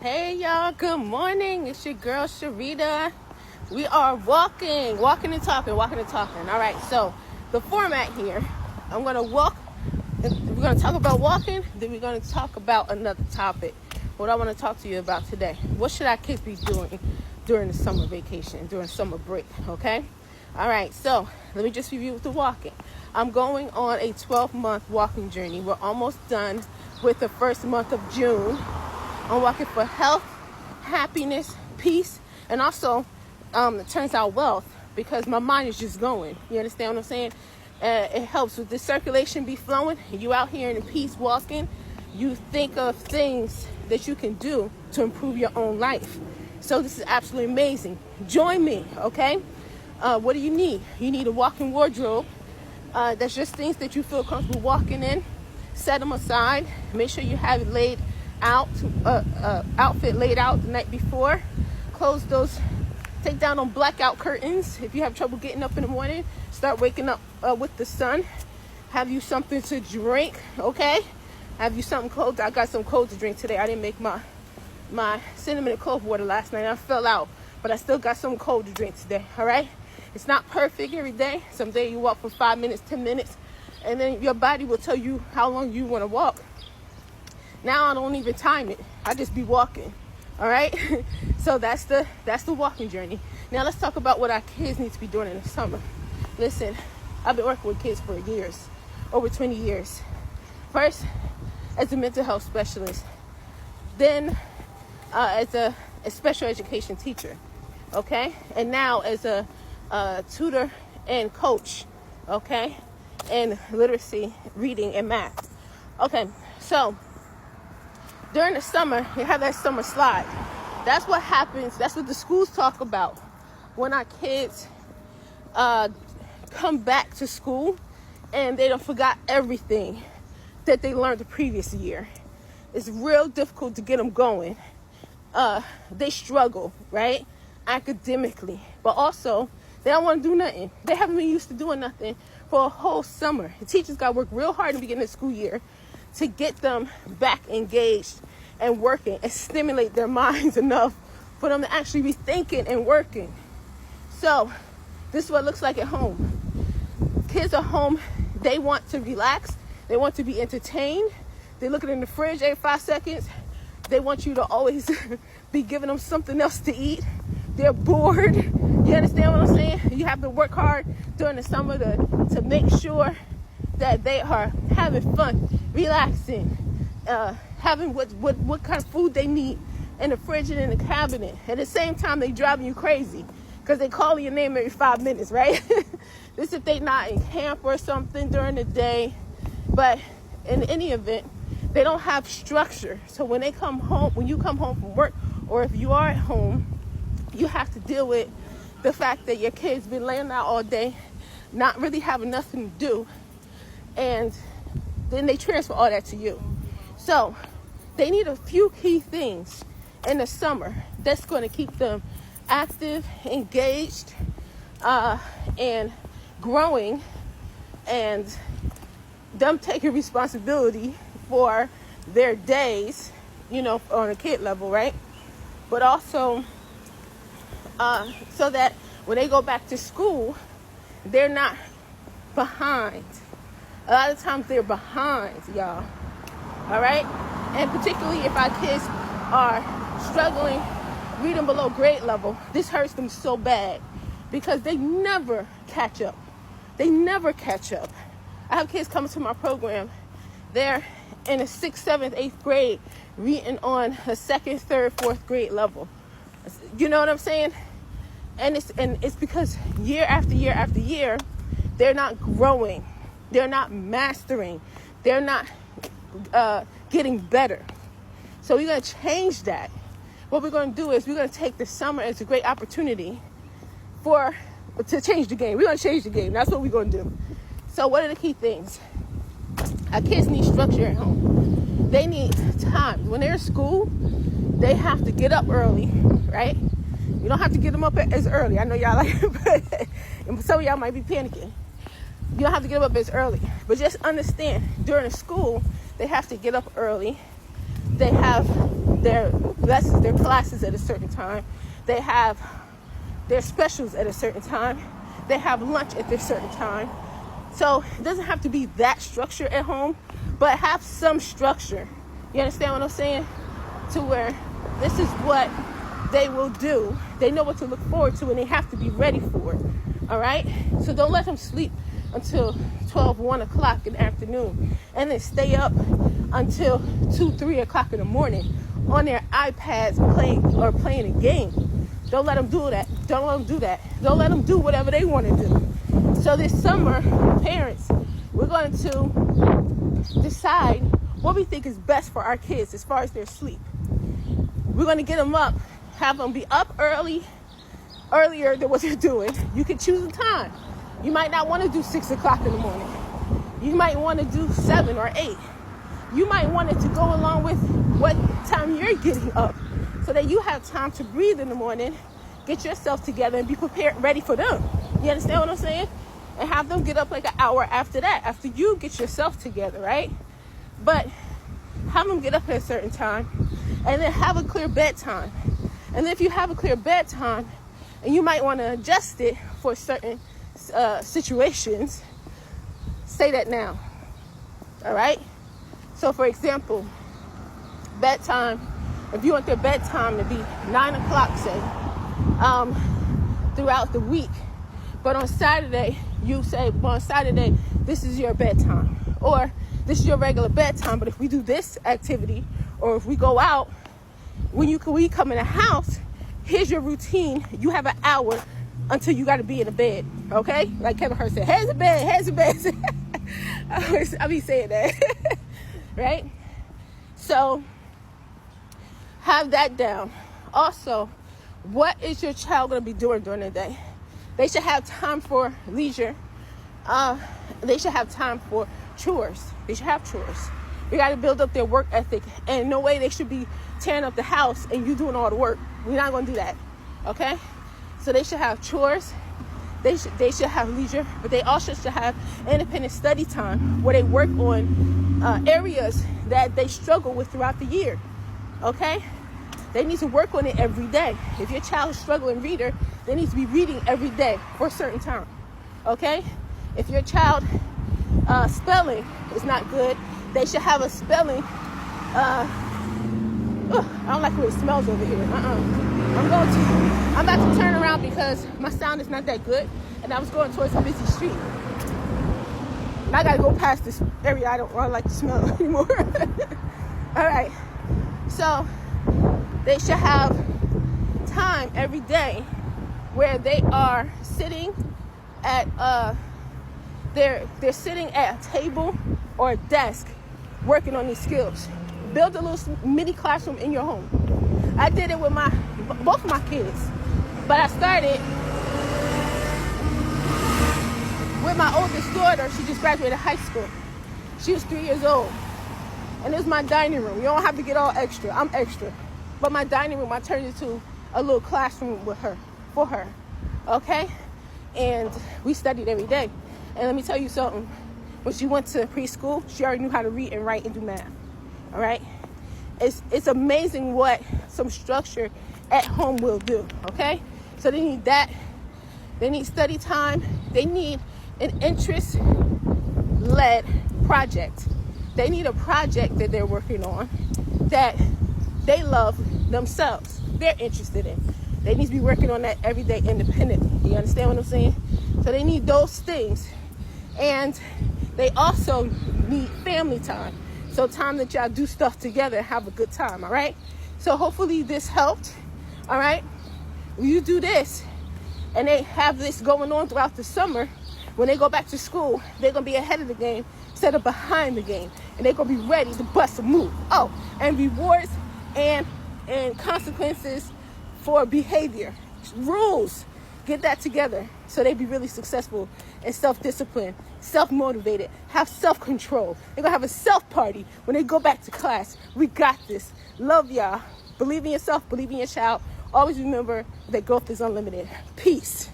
Hey y'all, good morning. It's your girl Sharita. We are walking and talking. All right, so the format here, I'm going to walk. We're going to talk about walking, then we're going to talk about another topic. What I want to talk to you about today. What should our kids be doing during the summer vacation, during summer break, okay? All right, so let me just review with the walking. I'm going on a 12-month walking journey. We're almost done with the first month of June. I'm walking for health, happiness, peace, and also it turns out wealth, because my mind is just going. You understand what I'm saying? It helps with the circulation be flowing. You out here in peace walking, you think of things that you can do to improve your own life. So this is absolutely amazing. Join me, okay? What do you need? You need a walking wardrobe. That's just things that you feel comfortable walking in. Set them aside. Make sure you have it laid out, outfit laid out the night before. Close those, take down on blackout curtains. If you have trouble getting up in the morning, start waking up with the sun. Have you something to drink, okay? Have you something cold? I got some cold to drink today. I didn't make my cinnamon and clove water last night. I fell out, but I still got some cold to drink today, all right? It's not perfect every day. Some day you walk for 5 minutes, 10 minutes, and then your body will tell you how long you want to walk. Now I don't even time it. I just be walking. All right. So that's the walking journey. Now let's talk about what our kids need to be doing in the summer. Listen, I've been working with kids for years, over 20 years. First, as a mental health specialist, then as a special education teacher, okay, and now as a tutor and coach, okay, and literacy, reading, and math. Okay, so during the summer, you have that summer slide. That's what happens. That's what the schools talk about when our kids come back to school and they don't forgot everything that they learned the previous year. It's real difficult to get them going. They struggle, right, academically, but also they don't want to do nothing. They haven't been used to doing nothing for a whole summer. The teachers got to work real hard in the beginning of the school year to get them back engaged and working and stimulate their minds enough for them to actually be thinking and working. So this is what it looks like at home. Kids are home. They want to relax. They want to be entertained. They're looking in the fridge every 5 seconds. They want you to always be giving them something else to eat. They're bored. You understand what I'm saying? You have to work hard during the summer to make sure that they are having fun, relaxing, having what kind of food they need in the fridge and in the cabinet. At the same time, they driving you crazy because they call your name every 5 minutes, right? This if they not in camp or something during the day. But in any event, they don't have structure. So when they come home, when you come home from work, or if you are at home, you have to deal with the fact that your kid's been laying out all day, not really having nothing to do. And then they transfer all that to you. So they need a few key things in the summer that's going to keep them active, engaged, and growing, and them taking responsibility for their days, you know, on a kid level, right? But also so that when they go back to school, they're not behind. A lot of times they're behind, y'all. All right? And particularly if our kids are struggling, reading below grade level, this hurts them so bad because they never catch up. They never catch up. I have kids coming to my program. They're in the 6th, 7th, 8th grade, reading on a 2nd, 3rd, 4th grade level. You know what I'm saying? And it's because year after year after year, they're not growing. They're not mastering. They're not getting better. So we're going to change that. What we're going to do is we're going to take the summer as a great opportunity to change the game. We're going to change the game. That's what we're going to do. So what are the key things? Our kids need structure at home. They need time. When they're in school, they have to get up early, right? You don't have to get them up as early. I know y'all like it, but some of y'all might be panicking. You don't have to get up as early. But just understand, during the school, they have to get up early. They have their lessons, their classes at a certain time. They have their specials at a certain time. They have lunch at a certain time. So it doesn't have to be that structure at home, but have some structure. You understand what I'm saying? To where this is what they will do. They know what to look forward to, and they have to be ready for it. All right? So don't let them sleep until 12, 1 o'clock in the afternoon, and then stay up until 2, 3 o'clock in the morning on their iPads playing a game. Don't let them do that. Don't let them do that. Don't let them do whatever they want to do. So this summer, parents, we're going to decide what we think is best for our kids as far as their sleep. We're going to get them up, have them be up earlier than what they're doing. You can choose a time. You might not want to do 6 o'clock in the morning. You might want to do 7 or 8. You might want it to go along with what time you're getting up, so that you have time to breathe in the morning, get yourself together, and be prepared, ready for them. You understand what I'm saying? And have them get up like an hour after that, after you get yourself together, right? But have them get up at a certain time, and then have a clear bedtime. And then if you have a clear bedtime, and you might want to adjust it for certain situations, say that now. All right? So for example, bedtime, if you want their bedtime to be 9 o'clock, say, throughout the week, but on Saturday, you say, well, on Saturday, this is your bedtime, or this is your regular bedtime, but if we do this activity, or if we go out, when you come in the house, here's your routine. You have an hour until you got to be in the bed, okay? Like Kevin Hart said, here's the bed, here's the bed. I be saying that, right? So have that down. Also, what is your child going to be doing during the day? They should have time for leisure. They should have time for chores. They should have chores. We got to build up their work ethic. And no way they should be tearing up the house and you doing all the work. We're not going to do that. Okay? So they should have chores. They should have leisure. But they also should have independent study time where they work on areas that they struggle with throughout the year. Okay? They need to work on it every day. If your child is struggling reader, they need to be reading every day for a certain time. Okay? If your child spelling is not good, they should have a spelling. I don't like the way it smells over here. I'm about to turn around because my sound is not that good, and I was going towards a busy street. And I gotta go past this area I don't like to smell anymore. All right. So they should have time every day where they are sitting at they're sitting at a table or a desk working on these skills. Build a little mini classroom in your home. I did it with both of my kids, but I started with my oldest daughter. She just graduated high school. She was 3 years old, and it was my dining room. You don't have to get all extra. I'm extra, but my dining room I turned into a little classroom for her. Okay, and we studied every day. And let me tell you something. When she went to preschool, she already knew how to read and write and do math. All right? It's amazing what some structure at home will do. Okay? So they need that. They need study time. They need an interest-led project. They need a project that they're working on that they love themselves. They're interested in. They need to be working on that every day independently. You understand what I'm saying? So they need those things. And they also need family time. So time that y'all do stuff together and have a good time, all right? So hopefully this helped, all right? When you do this and they have this going on throughout the summer, when they go back to school, they're going to be ahead of the game instead of behind the game. And they're going to be ready to bust a move. Oh, and rewards and consequences for behavior. Rules. Get that together so they be really successful and self-disciplined, self-motivated, have self-control. They're going to have a self-party when they go back to class. We got this. Love y'all. Believe in yourself. Believe in your child. Always remember that growth is unlimited. Peace.